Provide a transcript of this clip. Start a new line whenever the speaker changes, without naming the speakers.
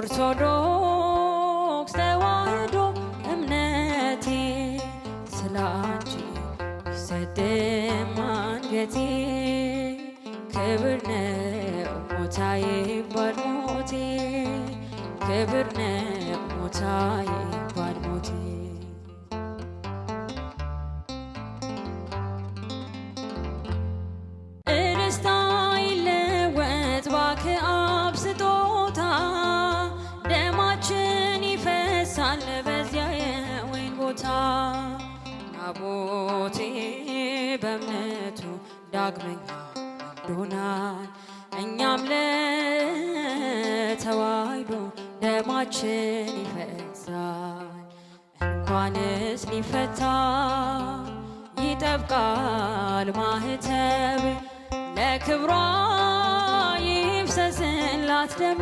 ኦርቶዶክስ ተዋሕዶ እምነቴ ስላንቺ ቢሰደም አንገቴ ክብር ነው ሞታዬ ባል ሞቴ ክብር ነው ሞታዬ ባል ሞቴ እርስታ ይለወጥ እባክህ አብ ስጦታ ደማችን ይፈሳል በዚያ የወይን ቦታ ናቡቴ በእምነቱ ዳግመኛ ወልዶናል እኛም ለተዋሕዶ ደማችን ይፈሳል እንኳንስ ሊፈታ ይጠብቃል ማህተብ ለክብሯ ይፍሰስላት ደሜ